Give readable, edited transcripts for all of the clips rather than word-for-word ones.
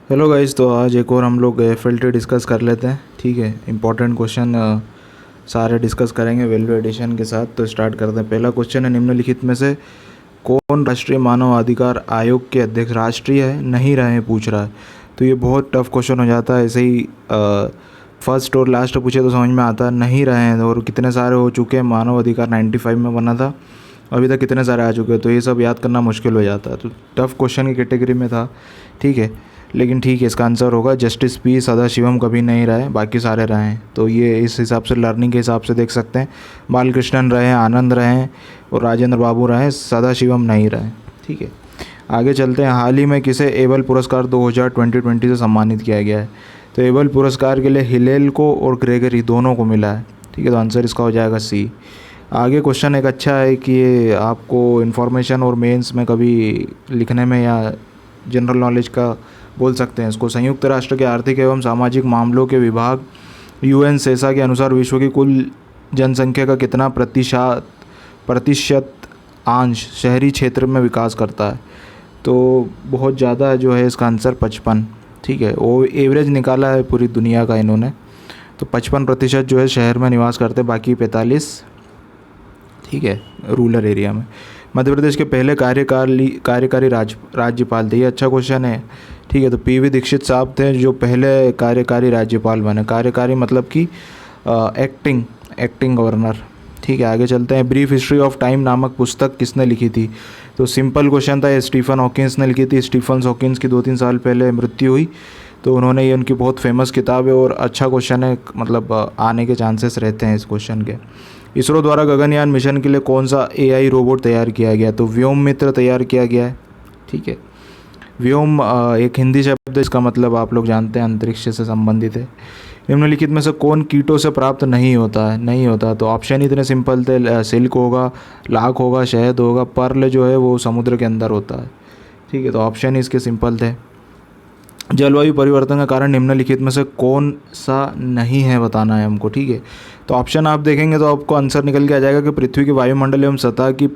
Hello guys, तो आज एक और हम लोग एफएलटी डिस्कस कर लेते हैं। ठीक है, इंपॉर्टेंट क्वेश्चन सारे डिस्कस करेंगे वैल्यू एडिशन के साथ। तो स्टार्ट करते हैं। पहला क्वेश्चन है, निम्नलिखित में से कौन राष्ट्रीय मानव अधिकार आयोग के अध्यक्ष राष्ट्रीय है नहीं रहे, पूछ रहा है। तो ये बहुत टफ क्वेश्चन हो जाता है। ऐसे ही फर्स्ट और लास्ट पूछे तो समझ में आता है, नहीं रहे हैं और कितने सारे हो चुके हैं। मानव अधिकार 95 में बना था, अभी तक कितने सारे आ चुके हैं, तो ये सब याद करना मुश्किल हो जाता है। तो टफ क्वेश्चन की कैटेगरी में था। ठीक है, लेकिन ठीक है, इसका आंसर होगा जस्टिस पी सदाशिवम कभी नहीं रहे, बाकी सारे रहे हैं। तो ये इस हिसाब से लर्निंग के हिसाब से देख सकते हैं। बालकृष्णन रहे, आनंद रहे और राजेंद्र बाबू रहे, सदाशिवम नहीं रहे। ठीक है, आगे चलते हैं। हाल ही में किसे एबल पुरस्कार 2020 से सम्मानित किया गया है? तो एबल पुरस्कार के लिए हिलेल को और ग्रेगरी दोनों को मिला है। ठीक है, तो आंसर इसका हो जाएगा सी। आगे क्वेश्चन एक अच्छा है कि ये आपको इन्फॉर्मेशन और मेंस में कभी लिखने में या जनरल नॉलेज का बोल सकते हैं इसको। संयुक्त राष्ट्र के आर्थिक एवं सामाजिक मामलों के विभाग यूएन सेसा के अनुसार विश्व की कुल जनसंख्या का कितना प्रतिशत अंश शहरी क्षेत्र में विकास करता है? तो बहुत ज़्यादा जो है इसका आंसर 55। ठीक है, वो एवरेज निकाला है पूरी दुनिया का इन्होंने। तो 55% जो है शहर में निवास करते हैं, बाकी 45 ठीक है रूरल एरिया में। मध्य प्रदेश के पहले कार्यकारी राज्यपाल थे। ये अच्छा क्वेश्चन है। ठीक है, तो पीवी दीक्षित साहब थे जो पहले कार्यकारी राज्यपाल बने। कार्यकारी मतलब कि एक्टिंग गवर्नर। ठीक है, आगे चलते हैं। ब्रीफ हिस्ट्री ऑफ टाइम नामक पुस्तक किसने लिखी थी? तो सिंपल क्वेश्चन था, ये स्टीफन हॉकिंस ने लिखी थी। स्टीफन हॉकिंस की 2-3 साल पहले मृत्यु हुई, तो उन्होंने ये उनकी बहुत फेमस किताब है और अच्छा क्वेश्चन है, मतलब आने के चांसेस रहते हैं इस क्वेश्चन के। इसरो द्वारा गगनयान मिशन के लिए कौन सा एआई रोबोट तैयार किया गया? तो व्योम मित्र तैयार किया गया है। ठीक है, व्योम एक हिंदी शब्द है, इसका मतलब आप लोग जानते हैं अंतरिक्ष से संबंधित है। निम्नलिखित में से कौन कीटों से प्राप्त नहीं होता है? नहीं होता, तो ऑप्शन इतने सिंपल थे। सिल्क होगा, लाख होगा, शहद होगा, पर्ल जो है वो समुद्र के अंदर होता है। ठीक है, तो ऑप्शन इसके सिंपल थे। जलवायु परिवर्तन का कारण निम्नलिखित में से कौन सा नहीं है, बताना है हमको। ठीक है, तो ऑप्शन आप देखेंगे तो आपको आंसर निकल के आ जाएगा कि पृथ्वी के वायुमंडल एवं सतह की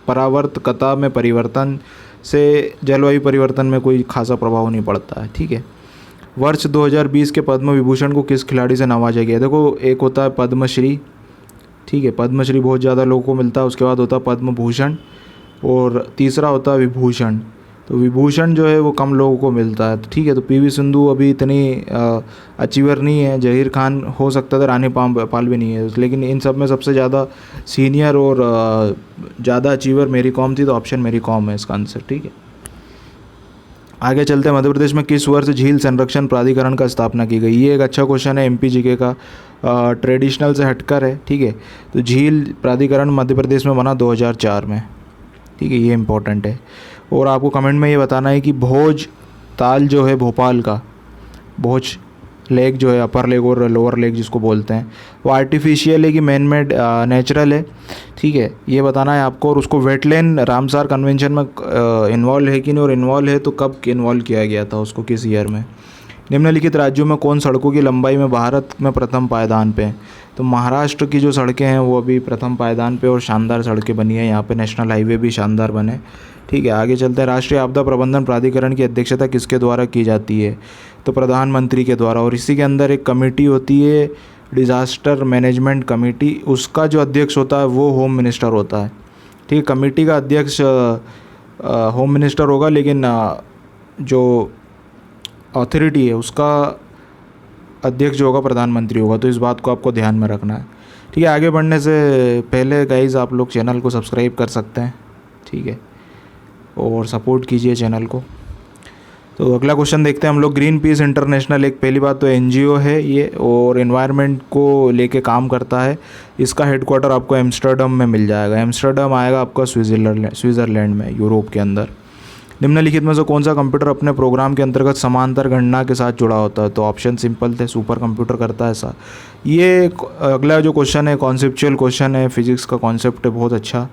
परावर्तकता में परिवर्तन से जलवायु परिवर्तन में कोई खासा प्रभाव नहीं पड़ता है। ठीक है, वर्ष 2020 के पद्म विभूषण को किस खिलाड़ी से नवाजा गया? देखो, एक होता है पद्मश्री। ठीक है, पद्मश्री बहुत ज़्यादा लोगों को मिलता है, उसके बाद होता है पद्म भूषण और तीसरा होता है विभूषण। तो विभूषण जो है वो कम लोगों को मिलता है। तो ठीक है, तो पीवी सिंधु अभी इतनी अचीवर नहीं है। जहीर खान हो सकता था, रानी पाल भी नहीं है, लेकिन इन सब में सबसे ज़्यादा सीनियर और ज़्यादा अचीवर मेरी कॉम थी। तो ऑप्शन मेरी कॉम है इसका आंसर। ठीक है, आगे चलते हैं। मध्य प्रदेश में किस वर्ष झील संरक्षण प्राधिकरण का स्थापना की गई? ये एक अच्छा क्वेश्चन है, एमपीजीके का, ट्रेडिशनल से हटकर है। ठीक है, तो झील प्राधिकरण मध्य प्रदेश में बना 2004 में। ठीक है, ये इंपॉर्टेंट है। और आपको कमेंट में ये बताना है कि भोज ताल जो है भोपाल का, भोज लेक जो है, अपर लेक और लोअर लेक जिसको बोलते हैं, वो आर्टिफिशियल है कि मैन मेड नेचुरल है। ठीक है, ये बताना है आपको। और उसको वेटलैंड रामसार कन्वेंशन में इन्वॉल्व है कि नहीं, और इन्वॉल्व है तो कब इन्वॉल्व किया गया था उसको, किस ईयर में? निम्नलिखित राज्यों में कौन सड़कों की लंबाई में भारत में प्रथम पायदान पे है? तो महाराष्ट्र की जो सड़कें हैं वो अभी प्रथम पायदान पे और शानदार सड़कें बनी है यहाँ पे। नेशनल हाईवे भी शानदार बने। ठीक है, आगे चलते हैं। राष्ट्रीय आपदा प्रबंधन प्राधिकरण की अध्यक्षता किसके द्वारा की जाती है? तो प्रधानमंत्री के द्वारा। और इसी के अंदर एक कमेटी होती है, डिज़ास्टर मैनेजमेंट कमेटी, उसका जो अध्यक्ष होता है वो होम मिनिस्टर होता है। ठीक है, कमेटी का अध्यक्ष होम मिनिस्टर होगा, लेकिन जो अथॉरिटी है उसका अध्यक्ष जो होगा प्रधानमंत्री होगा। तो इस बात को आपको ध्यान में रखना है। ठीक है, आगे बढ़ने से पहले गाइज आप लोग चैनल को सब्सक्राइब कर सकते हैं। ठीक है, और सपोर्ट कीजिए चैनल को। तो अगला क्वेश्चन देखते हैं हम लोग। ग्रीन पीस इंटरनेशनल एक, पहली बात तो एनजीओ है ये, और एनवायरनमेंट को लेके काम करता है। इसका हेडक्वार्टर आपको एम्स्टर्डम में मिल जाएगा। एम्स्टर्डम आएगा आपका स्विट्ज़रलैंड में, यूरोप के अंदर। निम्नलिखित में से कौन सा कंप्यूटर अपने प्रोग्राम के अंतर्गत समांतर गणना के साथ जुड़ा होता है? तो ऑप्शन सिंपल थे, सुपर कंप्यूटर करता है ऐसा। ये अगला जो क्वेश्चन है कॉन्सेप्चुअल क्वेश्चन है, फिजिक्स का कॉन्सेप्ट है बहुत अच्छा।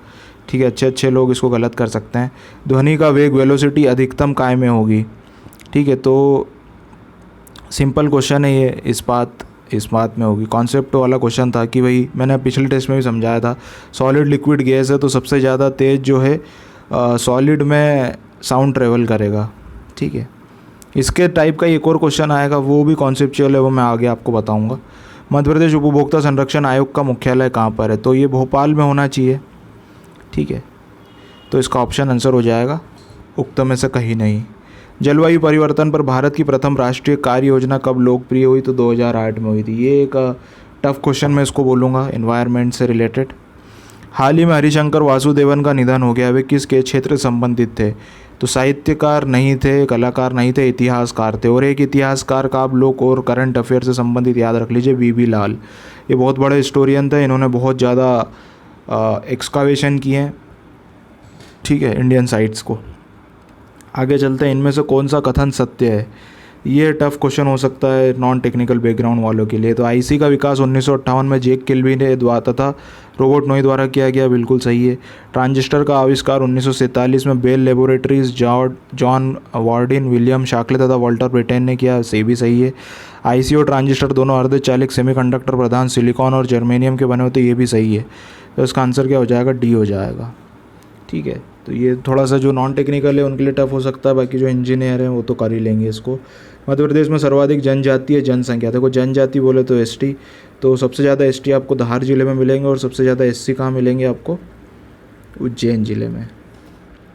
ठीक है, अच्छे लोग इसको गलत कर सकते हैं। ध्वनि का वेग वेलोसिटी अधिकतम काय में होगी? ठीक है, तो सिंपल क्वेश्चन है ये, इस्पात में होगी। कॉन्सेप्ट वाला क्वेश्चन था कि भाई, मैंने पिछले टेस्ट में भी समझाया था, सॉलिड लिक्विड गैस है तो सबसे ज़्यादा तेज़ जो है सॉलिड में साउंड ट्रेवल करेगा। ठीक है, इसके टाइप का एक और क्वेश्चन आएगा, वो भी कॉन्सेप्चुअल है, वो मैं आगे आपको बताऊंगा। मध्य प्रदेश उपभोक्ता संरक्षण आयोग का मुख्यालय कहाँ पर है? तो ये भोपाल में होना चाहिए, ठीक है। तो इसका ऑप्शन आंसर हो जाएगा उक्त में से कहीं नहीं। जलवायु परिवर्तन पर भारत की प्रथम राष्ट्रीय कार्य योजना कब लोकप्रिय हुई? तो 2008 में हुई थी। ये एक टफ क्वेश्चन मैं इसको बोलूँगा, एनवायरनमेंट से रिलेटेड। हाल ही में हरिशंकर वासुदेवन का निधन हो गया, वे किसके क्षेत्र से संबंधित थे? तो साहित्यकार नहीं थे, कलाकार नहीं थे, इतिहासकार थे। और एक इतिहासकार का आप लोग और करंट अफेयर से संबंधित याद रख लीजिए, बीबी लाल। ये बहुत बड़े हिस्टोरियन थे, इन्होंने बहुत ज़्यादा एक्सकावेशन किए हैं, ठीक है, इंडियन साइट्स को। आगे चलते हैं, इनमें से कौन सा कथन सत्य है? ये टफ क्वेश्चन हो सकता है नॉन टेक्निकल बैकग्राउंड वालों के लिए। तो आईसी का विकास 1958 में जैक किल्बी ने तथा रोबोट नोई द्वारा किया गया, बिल्कुल सही है। ट्रांजिस्टर का आविष्कार 1947 में बेल लेबोरेटरीज, जॉन वार्डिन, विलियम शाक्ले तथा वॉल्टर ब्रिटेन ने किया, से भी सही है। आईसी और ट्रांजिस्टर दोनों अर्धचालिक सेमीकंडक्टर प्रधान सिलिकॉन और जर्मेनियम के बने होते, ये भी सही है। तो इसका आंसर क्या हो जाएगा? डी हो जाएगा, ठीक है। तो ये थोड़ा सा जो नॉन टेक्निकल है उनके लिए टफ हो सकता है, बाकी जो इंजीनियर हैं वो तो कर ही लेंगे इसको। मध्य प्रदेश में सर्वाधिक जनजातीय जनसंख्या, देखो जनजाति बोले तो एसटी, तो सबसे ज़्यादा एसटी आपको धार जिले में मिलेंगे और सबसे ज़्यादा एससी कहाँ मिलेंगे आपको? उज्जैन जिले में,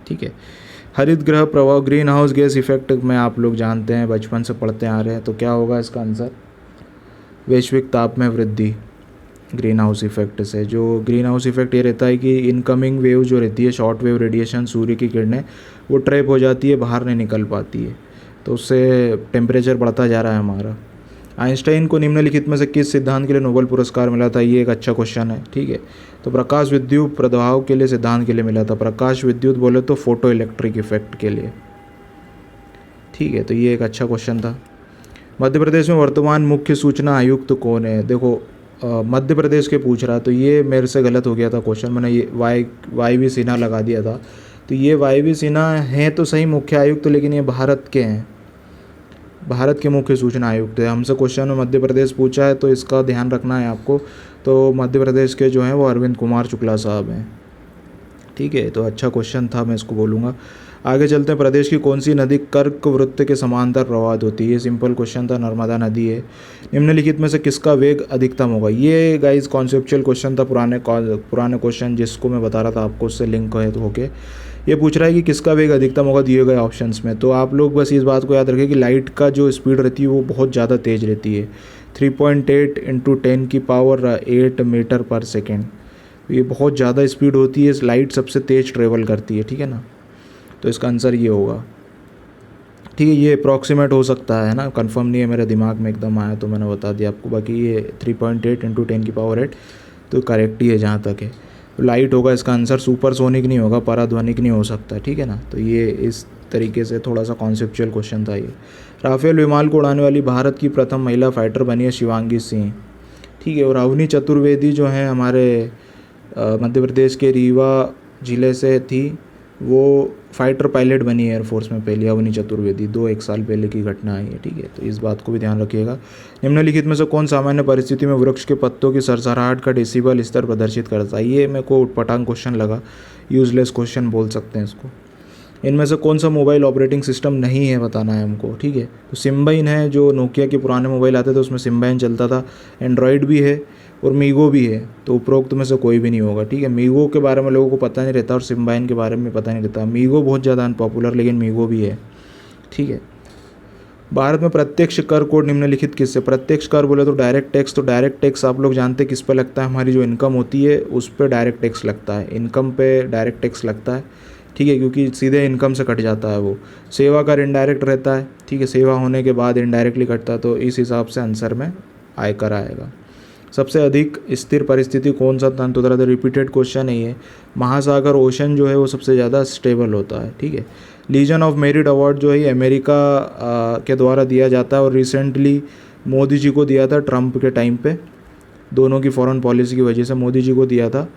ठीक है। हरित गृह प्रभाव, ग्रीन हाउस गैस इफेक्ट में आप लोग जानते हैं, बचपन से पढ़ते आ रहे हैं। तो क्या होगा इसका आंसर? वैश्विक ताप में वृद्धि, ग्रीन हाउस इफेक्ट से। जो ग्रीन हाउस इफेक्ट ये रहता है कि इनकमिंग वेव जो रहती है, शॉर्ट वेव रेडिएशन, सूर्य की किरणें, वो ट्रैप हो जाती है, बाहर नहीं निकल पाती है, तो उससे टेम्परेचर बढ़ता जा रहा है हमारा। आइंस्टाइन को निम्नलिखित में से किस सिद्धांत के लिए नोबेल पुरस्कार मिला था? ये एक अच्छा क्वेश्चन है, ठीक है। तो प्रकाश विद्युत प्रभाव के लिए सिद्धांत के लिए मिला था। प्रकाश विद्युत बोले तो फोटो इलेक्ट्रिक इफेक्ट के लिए, ठीक है। तो ये एक अच्छा क्वेश्चन था। मध्य प्रदेश में वर्तमान मुख्य सूचना आयुक्त कौन है? देखो मध्य प्रदेश के पूछ रहा, तो ये मेरे से गलत हो गया था क्वेश्चन, मैंने ये वाई वी सिन्हा लगा दिया था। तो ये वाई वी सिन्हा हैं तो सही मुख्य आयुक्त, लेकिन ये भारत के हैं, भारत के मुख्य सूचना आयुक्त है। हमसे क्वेश्चन में मध्य प्रदेश पूछा है, तो इसका ध्यान रखना है आपको। तो मध्य प्रदेश के जो हैं वो अरविंद कुमार शुक्ला साहब हैं, ठीक है। तो अच्छा क्वेश्चन था, मैं इसको बोलूँगा। आगे चलते हैं, प्रदेश की कौन सी नदी कर्क वृत्त के समांतर प्रवाहित होती है? ये सिंपल क्वेश्चन था, नर्मदा नदी है। निम्नलिखित में से किसका वेग अधिकतम होगा? ये गाइस कॉन्सेप्चुअल क्वेश्चन था, पुराने क्वेश्चन जिसको मैं बता रहा था आपको, उससे लिंक है तो होके ये पूछ रहा है कि किसका वेग अधिकतम होगा दिए गए ऑप्शंस में। तो आप लोग बस इस बात को याद रखें कि लाइट का जो स्पीड रहती है वो बहुत ज़्यादा तेज़ रहती है, 3.8 × 10⁸ मीटर पर सेकेंड। ये बहुत ज़्यादा स्पीड होती है, लाइट सबसे तेज़ ट्रेवल करती है, ठीक है ना। तो इसका आंसर ये होगा, ठीक है। ये अप्रॉक्सीमेट हो सकता है ना, कंफर्म नहीं है, मेरे दिमाग में एकदम आया तो मैंने बता दिया आपको। बाकी ये 3.8 × 10⁸ तो करेक्ट ही है जहाँ तक है। लाइट होगा इसका आंसर, सुपरसोनिक नहीं होगा, पराध्वनिक नहीं हो सकता, ठीक है ना। तो ये इस तरीके से थोड़ा सा कॉन्सेप्चुअल क्वेश्चन था ये। राफेल विमान को उड़ाने वाली भारत की प्रथम महिला फाइटर बनी है शिवांगी सिंह, ठीक है। और अवनी चतुर्वेदी जो हैं हमारे मध्य प्रदेश के रीवा ज़िले से थी, वो फाइटर पायलट बनी है एयरफोर्स में पहली, अवनी चतुर्वेदी। 1 साल पहले की घटना है ये, ठीक है। तो इस बात को भी ध्यान रखिएगा। निम्नलिखित में से कौन सामान्य परिस्थिति में वृक्ष के पत्तों की सरसराहट का डेसिबल स्तर प्रदर्शित करता है? ये मेरे को उटपटांग क्वेश्चन लगा, यूजलेस क्वेश्चन बोल सकते हैं इसको। इनमें से कौन सा मोबाइल ऑपरेटिंग सिस्टम नहीं है बताना है हमको, ठीक है। तो सिम्बाइन है, जो नोकिया के पुराने मोबाइल आते थे उसमें सिम्बाइन चलता था। एंड्रॉयड भी है और मीगो भी है, तो उपरोक्त में से कोई भी नहीं होगा, ठीक है। मीगो के बारे में लोगों को पता नहीं रहता और सिम्बाइन के बारे में पता नहीं रहता। मीगो बहुत ज़्यादा अनपॉपुलर, लेकिन मीगो भी है, ठीक है। भारत में प्रत्यक्ष कर कोड निम्नलिखित किससे? प्रत्यक्ष कर बोले तो डायरेक्ट टैक्स। तो डायरेक्ट टैक्स आप लोग जानते हैं किस पे लगता है? हमारी जो इनकम होती है उस पर डायरेक्ट टैक्स लगता है, इनकम पे डायरेक्ट टैक्स लगता है, ठीक है, क्योंकि सीधे इनकम से कट जाता है वो। सेवा कर इनडायरेक्ट रहता है, ठीक है, सेवा होने के बाद इनडायरेक्टली कटता है, तो इस हिसाब से आंसर में आयकर आएगा। सबसे अधिक स्थिर परिस्थिति कौन सा तंत्र होता है? रिपीटेड क्वेश्चन है ये। महासागर ओशन जो है वो सबसे ज़्यादा स्टेबल होता है, ठीक है। लीजन ऑफ मेरिट अवार्ड जो है अमेरिका के द्वारा दिया जाता है और रिसेंटली मोदी जी को दिया था, ट्रंप के टाइम पे, दोनों की फॉरेन पॉलिसी की वजह से मोदी जी को दिया था।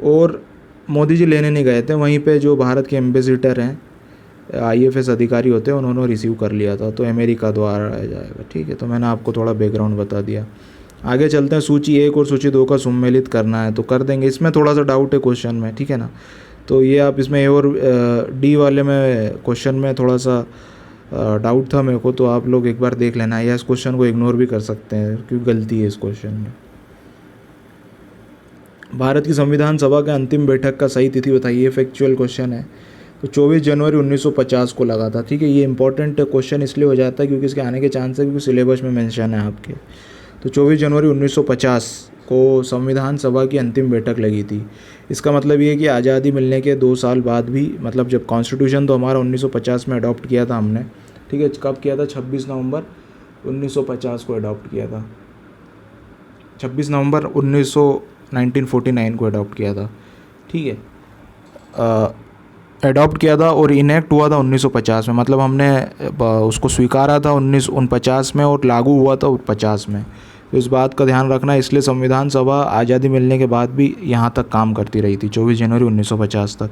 और मोदी जी लेने नहीं गए थे, वहीं पे जो भारत के एम्बेसडर हैं, IFS अधिकारी होते हैं, उन्होंने रिसीव कर लिया था, तो अमेरिका द्वारा आ जाएगा, ठीक है। तो मैंने आपको थोड़ा बैकग्राउंड बता दिया। आगे चलते हैं, सूची 1 और सूची 2 का सम्मिलित करना है, तो कर देंगे। इसमें थोड़ा सा डाउट है क्वेश्चन में, ठीक है ना। तो ये आप इसमें A और D वाले में क्वेश्चन में थोड़ा सा डाउट था मेरे को, तो आप लोग एक बार देख लेना, या इस क्वेश्चन को इग्नोर भी कर सकते हैं क्योंकि गलती है इस क्वेश्चन में। भारत की संविधान सभा के अंतिम बैठक का सही तिथि बताइए, फैक्चुअल क्वेश्चन है। तो 24 जनवरी 1950 को लगा था। ठीक है, ये इंपॉर्टेंट क्वेश्चन इसलिए हो जाता है क्योंकि इसके आने के चांस है, क्योंकि सिलेबस में मेंशन है आपके। तो 24 जनवरी 1950 को संविधान सभा की अंतिम बैठक लगी थी। इसका मतलब ये है कि आज़ादी मिलने के 2 साल बाद भी, मतलब जब कॉन्स्टिट्यूशन तो हमारा 1950 में अडॉप्ट किया था हमने, ठीक है, कब किया था, 26 नवंबर 1950 को अडॉप्ट किया था, 26 नवंबर 1949 को अडॉप्ट किया था। ठीक है, अडॉप्ट किया था और इनेक्ट हुआ था 1950 में, मतलब हमने उसको स्वीकारा था 1949 में और लागू हुआ था 50 में। तो इस बात का ध्यान रखना, इसलिए संविधान सभा आज़ादी मिलने के बाद भी यहाँ तक काम करती रही थी, 24 जनवरी 1950 तक।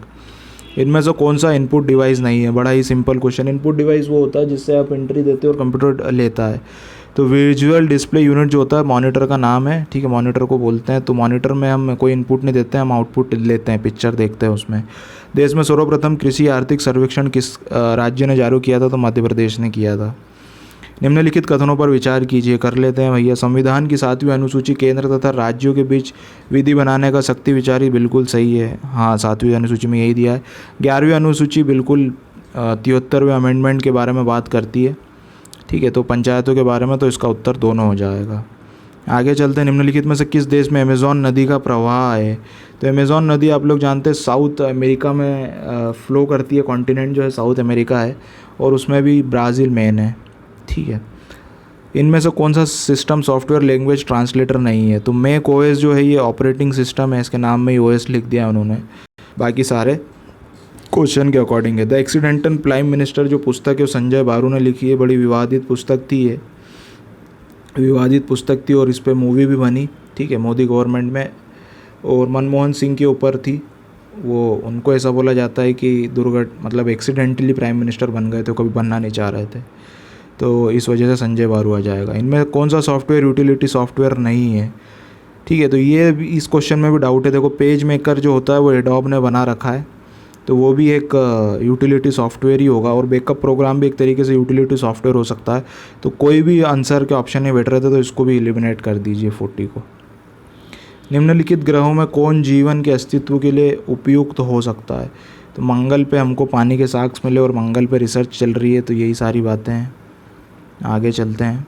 इनमें से कौन सा इनपुट डिवाइस नहीं है? बड़ा ही सिंपल क्वेश्चन। इनपुट डिवाइस वो होता है जिससे आप एंट्री देते हो और कंप्यूटर लेता है। तो विजुअल डिस्प्ले यूनिट जो होता है मॉनिटर का नाम है, ठीक है, मॉनिटर को बोलते हैं। तो मॉनिटर में हम कोई इनपुट नहीं देते हैं, हम आउटपुट लेते हैं, पिक्चर देखते हैं उसमें। देश में सर्वप्रथम कृषि आर्थिक सर्वेक्षण किस राज्य ने जारी किया था? तो मध्य प्रदेश ने किया था। निम्नलिखित कथनों पर विचार कीजिए। कर लेते हैं भैया। संविधान की 7वीं अनुसूची केंद्र तथा राज्यों के बीच विधि बनाने का शक्ति विचार, बिल्कुल सही है। हाँ, 7वीं अनुसूची में यही दिया है। 11वीं अनुसूची बिल्कुल 73वें अमेंडमेंट के बारे में बात करती है। ठीक है, तो पंचायतों के बारे में, तो इसका उत्तर दोनों हो जाएगा। आगे चलते हैं। निम्नलिखित में से किस देश में अमेज़ॉन नदी का प्रवाह है? तो अमेज़ॉन नदी आप लोग जानते हैं साउथ अमेरिका में फ्लो करती है। कॉन्टिनेंट जो है साउथ अमेरिका है और उसमें भी ब्राज़ील मेन है। ठीक है, इनमें से कौन सा सिस्टम सॉफ्टवेयर लैंग्वेज ट्रांसलेटर नहीं है? तो मैक ओएस जो है ये ऑपरेटिंग सिस्टम है, इसके नाम में ही ओएस लिख दिया उन्होंने, बाकी सारे क्वेश्चन के अकॉर्डिंग है। द एक्सीडेंटल प्राइम मिनिस्टर जो पुस्तक है वो संजय बारू ने लिखी है। बड़ी विवादित पुस्तक थी ये, विवादित पुस्तक थी और इस पर मूवी भी बनी। ठीक है, मोदी गवर्नमेंट में, और मनमोहन सिंह के ऊपर थी वो। उनको ऐसा बोला जाता है कि मतलब एक्सीडेंटली प्राइम मिनिस्टर बन गए थे, कभी बनना नहीं चाह रहे थे, तो इस वजह से संजय बारू आ जाएगा। इनमें कौन सा सॉफ्टवेयर यूटिलिटी सॉफ्टवेयर नहीं है? ठीक है, तो ये इस क्वेश्चन में भी डाउट है। देखो, पेज मेकर जो होता है वो एडोब ने बना रखा है, तो वो भी एक यूटिलिटी सॉफ्टवेयर ही होगा, और बैकअप प्रोग्राम भी एक तरीके से यूटिलिटी सॉफ्टवेयर हो सकता है। तो कोई भी आंसर के ऑप्शन नहीं बैठ रहे थे, तो इसको भी एलिमिनेट कर दीजिए 40 को। निम्नलिखित ग्रहों में कौन जीवन के अस्तित्व के लिए उपयुक्त हो सकता है? तो मंगल पे हमको पानी के साक्ष्य मिले और मंगल पे रिसर्च चल रही है, तो यही सारी बातें हैं। आगे चलते हैं।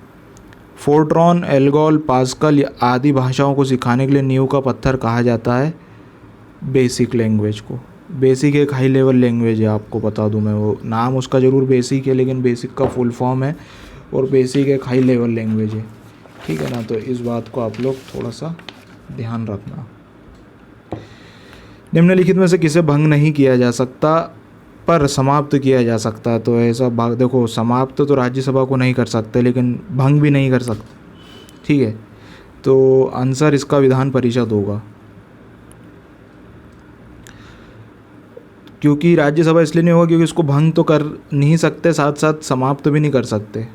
फोर्ट्रॉन, एल्गोल, पास्कल आदि भाषाओं को सिखाने के लिए नींव का पत्थर कहा जाता है बेसिक लैंग्वेज को। बेसिक एक हाई लेवल लैंग्वेज है, आपको बता दूं मैं, वो नाम उसका ज़रूर बेसिक है, लेकिन बेसिक का फुल फॉर्म है, और बेसिक एक हाई लेवल लैंग्वेज है। ठीक है ना, तो इस बात को आप लोग थोड़ा सा ध्यान रखना। निम्नलिखित में से किसे भंग नहीं किया जा सकता पर समाप्त किया जा सकता? तो ऐसा भाग, देखो, समाप्त तो राज्यसभा को नहीं कर सकते, लेकिन भंग भी नहीं कर सकते। ठीक है, तो आंसर इसका विधान परिषद होगा, क्योंकि राज्यसभा इसलिए नहीं होगा क्योंकि इसको भंग तो कर नहीं सकते, साथ साथ समाप्त भी नहीं कर सकते,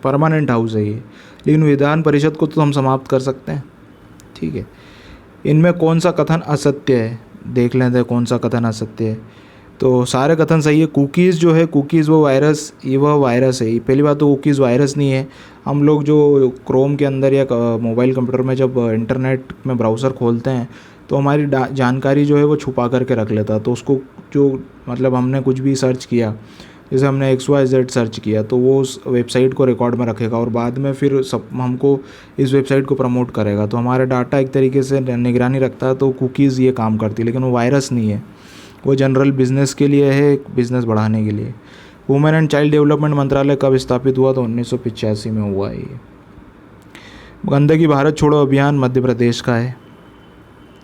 परमानेंट हाउस है ये, लेकिन विधान परिषद को तो हम समाप्त कर सकते हैं। ठीक है, इनमें कौन सा कथन असत्य है? देख लेते हैं कौन सा कथन असत्य है। तो सारे कथन सही है। कुकीज़ जो है, कुकीज़ वो वायरस, ये वह वायरस है। पहली बात तो कुकीज़ वायरस नहीं है। हम लोग जो क्रोम के अंदर या मोबाइल कंप्यूटर में जब इंटरनेट में ब्राउज़र खोलते हैं तो हमारी जानकारी जो है वो छुपा करके रख लेता है। तो उसको जो, मतलब हमने कुछ भी सर्च किया, जैसे हमने XYZ सर्च किया, तो वो उस वेबसाइट को रिकॉर्ड में रखेगा और बाद में फिर सब हमको इस वेबसाइट को प्रमोट करेगा। तो हमारा डाटा एक तरीके से निगरानी रखता है। तो कुकीज़ ये काम करती है, लेकिन वो वायरस नहीं है, वो जनरल बिज़नेस के लिए है, बिज़नेस बढ़ाने के लिए। वुमेन एंड चाइल्ड डेवलपमेंट मंत्रालय कब स्थापित हुआ? तो 1985 में हुआ है ये। गंदगी भारत छोड़ो अभियान मध्य प्रदेश का है।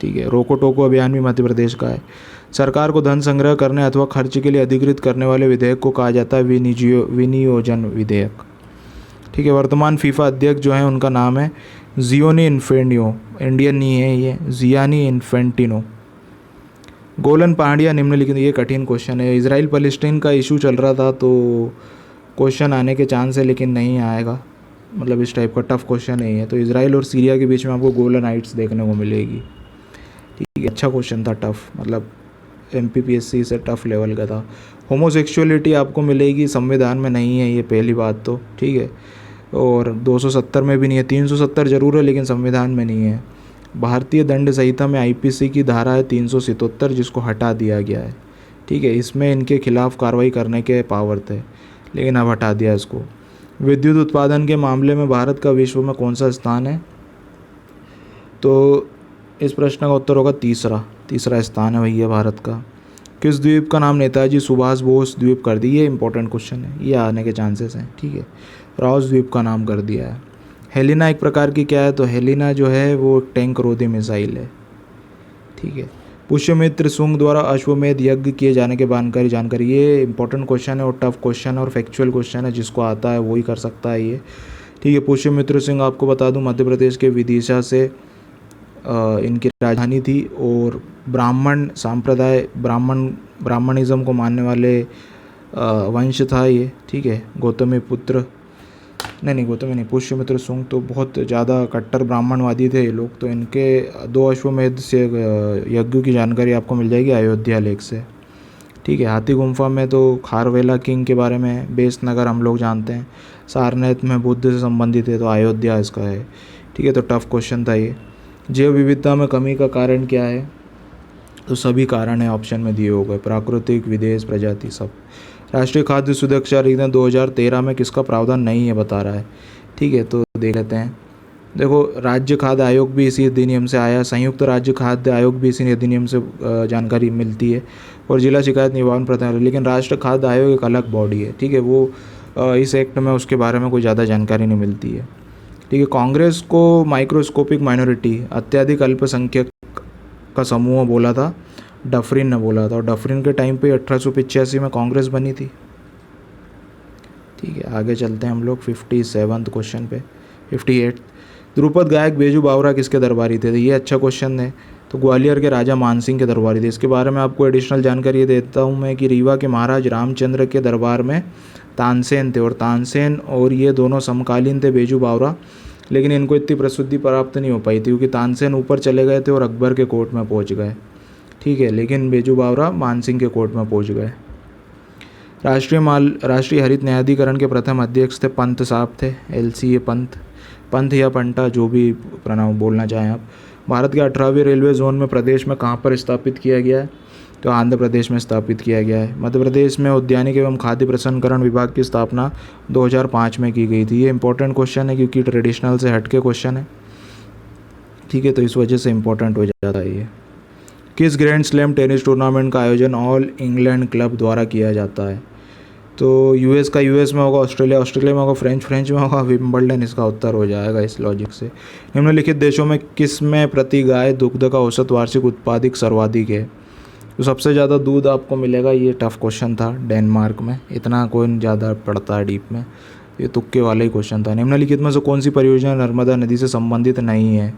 ठीक है, रोको टोको अभियान भी मध्य प्रदेश का है। सरकार को धन संग्रह करने अथवा खर्च के लिए अधिकृत करने वाले विधेयक को कहा जाता है विनियोजन विधेयक। ठीक है, वर्तमान फीफा अध्यक्ष जो है उनका नाम है जियोनी इन्फेंटिनो, इंडियन नहीं है ये, जियानी इन्फेंटिनो। गोलन पहाड़ियाँ निम्नलिखित, ये कठिन क्वेश्चन है। इजराइल पैलेस्टीन का इशू चल रहा था तो क्वेश्चन आने के चांस है, लेकिन नहीं आएगा, मतलब इस टाइप का टफ क्वेश्चन नहीं है। तो इजराइल और सीरिया के बीच में आपको गोलन हाइट्स देखने को मिलेगी। ठीक है, अच्छा क्वेश्चन था, टफ, मतलब MPPSC से टफ लेवल का था। होमोसेक्सुअलिटी आपको मिलेगी, संविधान में नहीं है ये पहली बात तो, ठीक है, और 270 में भी नहीं है, 370 जरूर है लेकिन संविधान में नहीं है। भारतीय दंड संहिता में IPC की धारा है 377 जिसको हटा दिया गया है, ठीक है, इसमें इनके खिलाफ कार्रवाई करने के पावर थे लेकिन अब हटा दिया इसको। विद्युत उत्पादन के मामले में भारत का विश्व में कौन सा स्थान है? तो इस प्रश्न का उत्तर होगा तीसरा स्थान है भैया भारत का। किस द्वीप का नाम नेताजी सुभाष बोस द्वीप कर दी? ये इंपॉर्टेंट क्वेश्चन है, ये आने के चांसेस हैं, ठीक है, रॉस द्वीप का नाम कर दिया है। हेलिना एक प्रकार की क्या है? तो हेलिना जो है वो टैंक रोधी मिसाइल है, ठीक है। पुष्यमित्र शुंग द्वारा अश्वमेध यज्ञ किए जाने के जानकारी, ये इंपॉर्टेंट क्वेश्चन है और टफ क्वेश्चन और फैक्चुअल क्वेश्चन है, जिसको आता है वही कर सकता है ये, ठीक है। पुष्यमित्र सिंह आपको बता दूं मध्य प्रदेश के विदिशा से इनकी राजधानी थी और ब्राह्मण संप्रदाय, ब्राह्मणिज्म को मानने वाले वंश था ये, ठीक है। गौतमी नहीं, पुष्यमित्र शुंग तो बहुत ज़्यादा कट्टर ब्राह्मणवादी थे ये लोग, तो इनके 2 अश्वमेध से यज्ञ की जानकारी आपको मिल जाएगी अयोध्या लेख से, ठीक है। हाथी गुम्फा में तो खारवेला किंग के बारे में, बेसनगर हम लोग जानते हैं, सारनाथ में बुद्ध से संबंधित है तो अयोध्या इसका है, ठीक है। तो टफ क्वेश्चन था ये। जैव विविधता में कमी का कारण क्या है? तो सभी कारण है ऑप्शन में दिए हो गए, प्राकृतिक, विदेश, प्रजाति, सब। राष्ट्रीय खाद्य सुरक्षा अधिनियम 2013 में किसका प्रावधान नहीं है बता रहा है, ठीक है, तो देख लेते हैं। देखो, राज्य खाद्य आयोग भी इसी अधिनियम से आया, संयुक्त राज्य खाद्य आयोग भी इसी अधिनियम से जानकारी मिलती है, और जिला शिकायत निवारण प्राधिकरण, लेकिन राष्ट्रीय खाद्य आयोग एक अलग बॉडी है, ठीक है, वो इस एक्ट में उसके बारे में कोई ज़्यादा जानकारी नहीं मिलती है, ठीक है। कांग्रेस को माइक्रोस्कोपिक माइनॉरिटी, अत्यधिक अल्पसंख्यक का समूह बोला था, डफरिन ने बोला था, और डफरिन के टाइम पे 1885 में कांग्रेस बनी थी, ठीक है। आगे चलते हैं हम लोग 57th क्वेश्चन पे, 58। ध्रुपद गायक बेजू बावरा किसके दरबारी थे? तो ये अच्छा क्वेश्चन है, तो ग्वालियर के राजा मानसिंह के दरबारी थे। इसके बारे में आपको एडिशनल जानकारी ये देता हूँ मैं कि रीवा के महाराज रामचंद्र के दरबार में तानसेन थे, और तानसेन और ये दोनों समकालीन थे बेजू बावरा, लेकिन इनको इतनी प्रसिद्धि प्राप्त नहीं हो पाई थी क्योंकि तानसेन ऊपर चले गए थे और अकबर के कोर्ट में पहुँच गए, ठीक है, लेकिन बेजू बावरा मानसिंह के कोर्ट में पहुँच गए। राष्ट्रीय हरित न्यायाधिकरण के प्रथम अध्यक्ष थे पंत साहब थे, LCA पंत या पंटा, जो भी प्रोनाउन बोलना चाहें आप। भारत के 18वें रेलवे जोन में प्रदेश में कहाँ पर स्थापित किया गया है? तो आंध्र प्रदेश में स्थापित किया गया है। मध्य प्रदेश में उद्यानिक एवं खाद्य प्रसंस्करण विभाग की स्थापना 2005 में की गई थी। ये इंपॉर्टेंट क्वेश्चन है क्योंकि ट्रेडिशनल से हट के क्वेश्चन है, ठीक है, तो इस वजह से इंपॉर्टेंट हो जाता है ये। किस ग्रैंड स्लैम टेनिस टूर्नामेंट का आयोजन ऑल इंग्लैंड क्लब द्वारा किया जाता है? तो यूएस में होगा, ऑस्ट्रेलिया में होगा, फ्रेंच में होगा, विंबलडन इसका उत्तर हो जाएगा इस लॉजिक से। निम्नलिखित देशों में किस में प्रति गाय दुग्ध का औसत वार्षिक उत्पादित सर्वाधिक है? तो सबसे ज़्यादा दूध आपको मिलेगा, ये टफ क्वेश्चन था, डेनमार्क में, इतना कोई ज़्यादा पड़ता है डीप में, ये तुक्के वाला ही क्वेश्चन था। निम्नलिखित में से कौन सी परियोजना नर्मदा नदी से संबंधित नहीं है?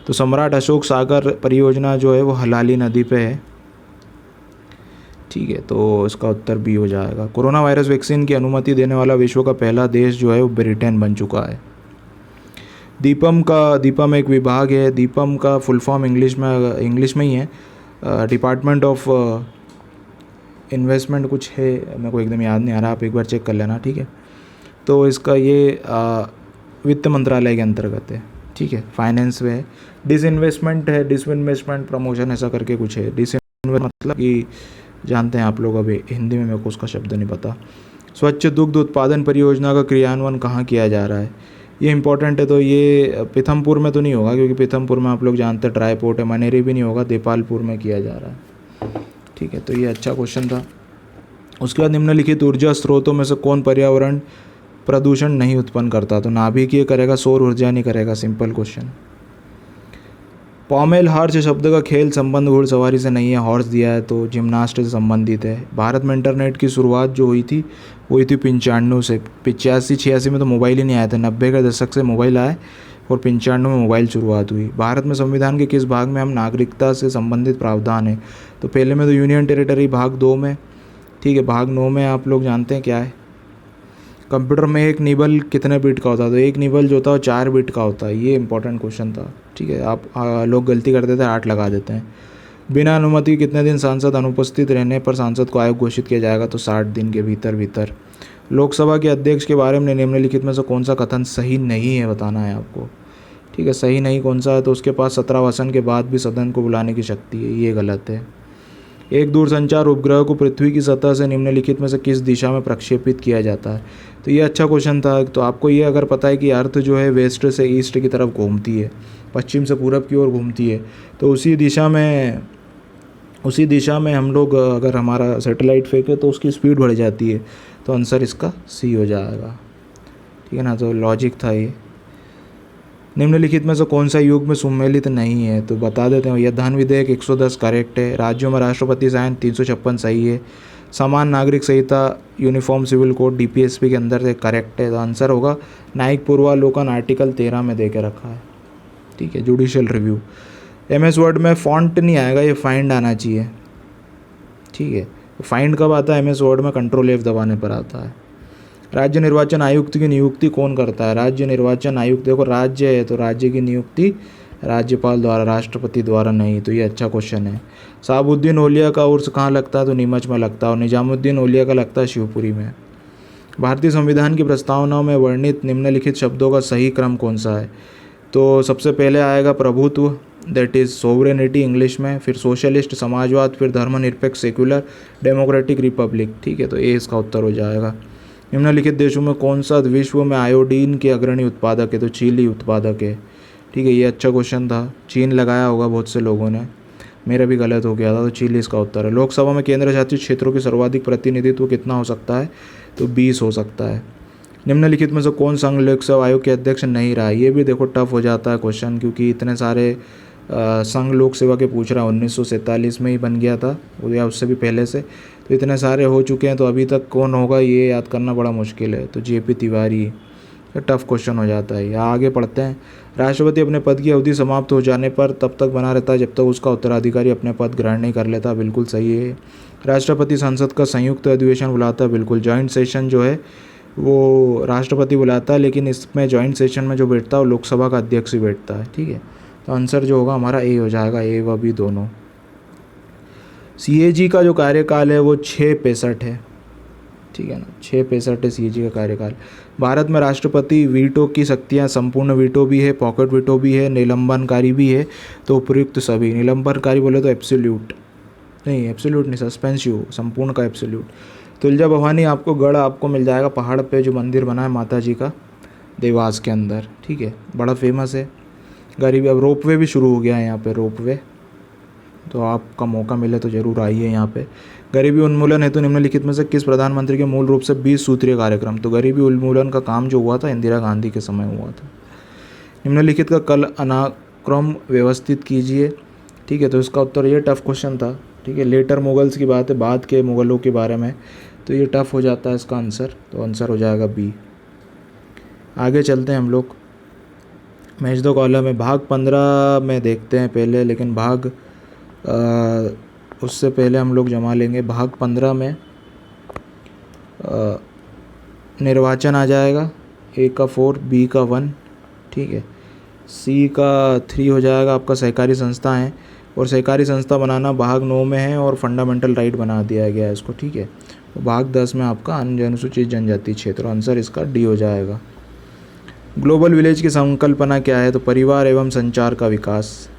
तो सम्राट अशोक सागर परियोजना जो है वो हलाली नदी पे है, ठीक है, तो इसका उत्तर बी हो जाएगा। कोरोना वायरस वैक्सीन की अनुमति देने वाला विश्व का पहला देश जो है वो ब्रिटेन बन चुका है। दीपम एक विभाग है, दीपम का फुल फॉर्म इंग्लिश में ही है, डिपार्टमेंट ऑफ इन्वेस्टमेंट कुछ है, मेरे को एकदम याद नहीं आ रहा, आप एक बार चेक कर लेना, ठीक है। तो इसका ये वित्त मंत्रालय के अंतर्गत है, ठीक है, फाइनेंस में है। डिसइन्वेस्टमेंट प्रमोशन ऐसा करके कुछ है। डिसइन्वेस्टमेंट मतलब कि जानते हैं आप लोग, अभी हिंदी में मेरे को उसका शब्द नहीं पता। स्वच्छ दुग्ध उत्पादन परियोजना का क्रियान्वयन कहाँ किया जा रहा है? ये इंपॉर्टेंट है, तो ये पीथमपुर में तो नहीं होगा क्योंकि पीथमपुर में आप लोग जानते हैं ड्राई पोर्ट है। मनेरी भी नहीं होगा, देपालपुर में किया जा रहा है, ठीक है, तो ये अच्छा क्वेश्चन था। उसके बाद निम्नलिखित ऊर्जा स्रोतों में से कौन पर्यावरण प्रदूषण नहीं उत्पन्न करता? तो नाभिकीय करेगा, सौर ऊर्जा नहीं करेगा, सिंपल क्वेश्चन। पॉमेल हॉर्स शब्द का खेल संबंध घुड़सवारी से नहीं है, हॉर्स दिया है तो जिम्नास्ट से संबंधित है। भारत में इंटरनेट की शुरुआत जो हुई थी 95 से, 85-86 में तो मोबाइल ही नहीं आया था, 90 के दशक से मोबाइल आए और 95 में मोबाइल शुरुआत हुई। भारत में संविधान के किस भाग में हम नागरिकता से संबंधित प्रावधान है? तो पहले में तो यूनियन टेरिटरी भाग 2 में, ठीक है, भाग 9 में आप लोग जानते हैं क्या है। कंप्यूटर में एक निबल कितने बिट का होता है? तो एक निबल जो होता है 4 बिट का होता है, ये इंपॉर्टेंट क्वेश्चन था, ठीक है। आप लोग गलती करते थे 8 लगा देते हैं। बिना अनुमति कितने दिन सांसद अनुपस्थित रहने पर सांसद को आयोग घोषित किया जाएगा? तो 60 दिन के भीतर भीतर। लोकसभा के अध्यक्ष के बारे में निम्नलिखित में से कौन सा कथन सही नहीं है बताना है आपको। ठीक है, सही नहीं कौन सा है? तो उसके पास 17 वसन के बाद भी सदन को बुलाने की शक्ति है, ये गलत है। एक दूरसंचार उपग्रह को पृथ्वी की सतह से निम्नलिखित में से किस दिशा में प्रक्षेपित किया जाता है? तो ये अच्छा क्वेश्चन था। तो आपको ये अगर पता है कि अर्थ जो है वेस्ट से ईस्ट की तरफ घूमती है, पश्चिम से पूरब की ओर घूमती है, तो उसी दिशा में हम लोग अगर हमारा सैटेलाइट फेंके तो उसकी स्पीड बढ़ जाती है। तो आंसर इसका सी हो जाएगा। ठीक है ना, तो लॉजिक था ये। निम्नलिखित में से कौन सा युग में सम्मिलित नहीं है? तो बता देते हैं, यह धन विधेयक 110 करेक्ट है। राज्यों में राष्ट्रपति शासन 356 सही है। समान नागरिक संहिता यूनिफॉर्म सिविल कोड DPSP के अंदर से करेक्ट है। तो आंसर होगा न्यायिक पूर्वालोकन आर्टिकल 13 में दे के रखा है। ठीक है, जुडिशियल रिव्यू। MS वर्ड में फॉन्ट नहीं आएगा, ये फाइंड आना चाहिए। ठीक है, फाइंड कब आता है? MS वर्ड में कंट्रोल F दबाने पर आता है। राज्य निर्वाचन आयुक्त की नियुक्ति कौन करता है? राज्य निर्वाचन आयुक्त, देखो राज्य है तो राज्य की नियुक्ति राज्यपाल द्वारा, राष्ट्रपति द्वारा नहीं। तो ये अच्छा क्वेश्चन है। साबुद्दीन औलिया का उर्स कहाँ लगता है? तो नीमच में लगता है। और निजामुद्दीन औलिया का लगता है शिवपुरी में। भारतीय संविधान की प्रस्तावना में वर्णित निम्नलिखित शब्दों का सही क्रम कौन सा है? तो सबसे पहले आएगा प्रभुत्व, दैट इज़ सोवरेनिटी इंग्लिश में, फिर सोशलिस्ट समाजवाद, फिर धर्मनिरपेक्ष सेक्युलर, डेमोक्रेटिक रिपब्लिक। ठीक है, तो ये इसका उत्तर हो जाएगा। निम्नलिखित देशों में कौन सा विश्व में आयोडीन के अग्रणी उत्पादक है? तो चीली उत्पादक है। ठीक है, ये अच्छा क्वेश्चन था। चीन लगाया होगा बहुत से लोगों ने, मेरा भी गलत हो गया था। तो चीली इसका उत्तर है। लोकसभा में केंद्र शासित क्षेत्रों के सर्वाधिक प्रतिनिधित्व कितना हो सकता है? तो 20 हो सकता है। निम्नलिखित में से कौन संघ लोक सेवा आयोग के अध्यक्ष नहीं रहा? ये भी देखो टफ हो जाता है क्वेश्चन, क्योंकि इतने सारे संघ लोक सेवा के पूछ रहा है। 1947 में ही बन गया था या उससे भी पहले से, तो इतने सारे हो चुके हैं। तो अभी तक कौन होगा ये याद करना बड़ा मुश्किल है। तो JP तिवारी, टफ क्वेश्चन हो जाता है। या आगे पढ़ते हैं। राष्ट्रपति अपने पद की अवधि समाप्त हो जाने पर तब तक बना रहता है जब तक उसका उत्तराधिकारी अपने पद ग्रहण नहीं कर लेता। बिल्कुल सही है। राष्ट्रपति संसद का संयुक्त अधिवेशन बुलाता है। बिल्कुल, जॉइंट सेशन जो है वो राष्ट्रपति बुलाता है, लेकिन इसमें जॉइंट सेशन में जो बैठता है वो लोकसभा का अध्यक्ष ही बैठता है। ठीक है, तो आंसर जो होगा हमारा ए हो जाएगा, ए व बी दोनों। CAG का जो कार्यकाल है वो 665 है। ठीक है ना, 665 है CAG का कार्यकाल। भारत में राष्ट्रपति वीटो की शक्तियाँ संपूर्ण वीटो भी है, पॉकेट वीटो भी है, निलंबनकारी भी है। तो उपयुक्त सभी। निलंबनकारी बोले तो एब्सोल्यूट नहीं, सस्पेंसिव, संपूर्ण का एब्सोल्यूट। तुलजा भवानी आपको गढ़ आपको मिल जाएगा पहाड़ पे, जो मंदिर बना है माता जी का देवास के अंदर। ठीक है, बड़ा फेमस है। गरीबी, अब रोपवे भी शुरू हो गया है यहाँ पे, रोपवे, तो आपका मौका मिले तो ज़रूर आइए यहाँ पे। गरीबी उन्मूलन हेतु निम्नलिखित में से किस प्रधानमंत्री के मूल रूप से 20 सूत्रीय कार्यक्रम? तो गरीबी उन्मूलन का काम जो हुआ था इंदिरा गांधी के समय हुआ था। निम्नलिखित का कल अनाक्रम व्यवस्थित कीजिए। ठीक है, तो इसका उत्तर, ये टफ क्वेश्चन था। ठीक है, लेटर मुगल्स की बात है, बाद के मुगलों के बारे में, तो ये टफ हो जाता है इसका आंसर। तो आंसर हो जाएगा बी। आगे चलते हैं हम लोग। मैच द कॉलम में भाग 15 में देखते हैं पहले, लेकिन भाग उससे पहले हम लोग जमा लेंगे। भाग 15 में निर्वाचन आ जाएगा, A का 4, B का 1। ठीक है, C का 3 हो जाएगा आपका सहकारी संस्था है, और सहकारी संस्था बनाना भाग 9 में है, और फंडामेंटल राइट बना दिया गया है इसको। ठीक है, तो भाग 10 में आपका अनुसूचित जनजाति क्षेत्र। आंसर इसका D हो जाएगा। ग्लोबल विलेज की संकल्पना क्या है? तो परिवार एवं संचार का विकास।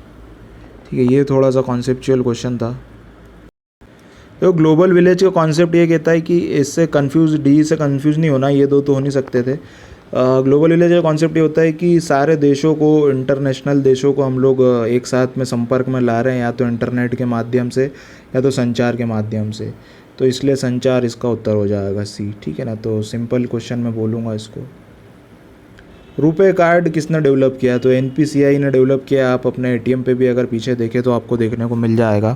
ठीक है, ये थोड़ा सा कॉन्सेप्चुअल क्वेश्चन था। तो ग्लोबल विलेज का कॉन्सेप्ट ये कहता है कि इससे कंफ्यूज, डी से कंफ्यूज नहीं होना, ये दो तो हो नहीं सकते थे। ग्लोबल विलेज का कॉन्सेप्ट ये होता है कि सारे देशों को, इंटरनेशनल देशों को हम लोग एक साथ में संपर्क में ला रहे हैं, या तो इंटरनेट के माध्यम से या तो संचार के माध्यम से। तो इसलिए संचार इसका उत्तर हो जाएगा सी। ठीक है ना, तो सिंपल क्वेश्चन मैं बोलूँगा इसको। रुपए कार्ड किसने डेवलप किया? तो NPCI ने डेवलप किया। आप अपने ATM पे भी अगर पीछे देखें तो आपको देखने को मिल जाएगा,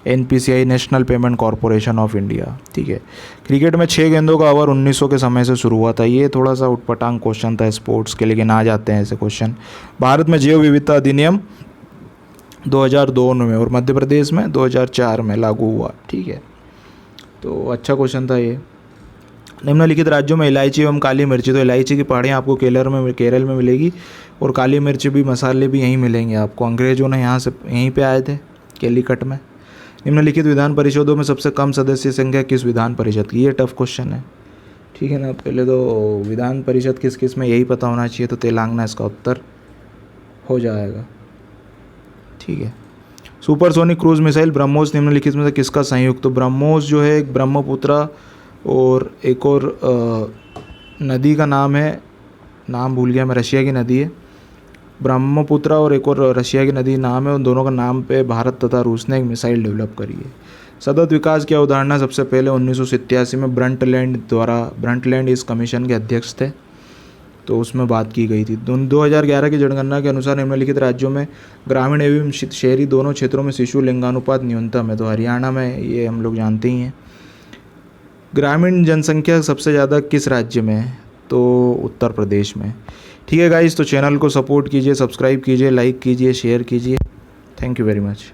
NPCI national payment corporation of India. ठीक है, क्रिकेट में 6 गेंदों का ओवर 1900 के समय से शुरू हुआ था। ये थोड़ा सा उटपटांग क्वेश्चन था स्पोर्ट्स के, लेकिन आ जाते हैं ऐसे क्वेश्चन। भारत में जैव विविधता अधिनियम 2002 में और मध्य प्रदेश में 2004 में लागू हुआ। ठीक है, तो अच्छा क्वेश्चन था ये। निम्नलिखित राज्यों में इलायची एवं काली मिर्ची। तो इलायची की पहाड़ियाँ आपको केरल में मिलेगी, और काली मिर्च भी, मसाले भी यहीं मिलेंगे आपको। अंग्रेज़ों ने यहाँ से यहीं पे आए थे, कैलीकट में। निम्नलिखित विधान परिषदों में सबसे कम सदस्य संख्या किस विधान परिषद की? ये टफ क्वेश्चन है, ठीक है ना। पहले तो विधान परिषद किस किस में यही पता होना चाहिए, तो तेलंगाना इसका उत्तर हो जाएगा, ठीक है। सुपरसोनिक क्रूज मिसाइल ब्रह्मोस निम्नलिखित में से किसका संयुक्त? तो ब्रह्मोस जो है एक ब्रह्मपुत्रा और एक और नदी का नाम है, नाम भूल गया मैं, रशिया की नदी है ब्रह्मपुत्रा और एक और रशिया की नदी नाम है, उन दोनों का नाम पे भारत तथा रूस ने एक मिसाइल डेवलप करी है। सतत विकास की अवधारणा सबसे पहले 1987 में ब्रंटलैंड इस कमीशन के अध्यक्ष थे, तो उसमें बात की गई थी। 2011 की जनगणना के अनुसार निम्नलिखित राज्यों में ग्रामीण एवं शहरी दोनों क्षेत्रों में शिशु लिंगानुपात न्यूनतम है। तो हरियाणा में, ये हम लोग जानते ही हैं। ग्रामीण जनसंख्या सबसे ज़्यादा किस राज्य में है? तो उत्तर प्रदेश में। ठीक है गाइस, तो चैनल को सपोर्ट कीजिए, सब्सक्राइब कीजिए, लाइक कीजिए, शेयर कीजिए। Thank you very much.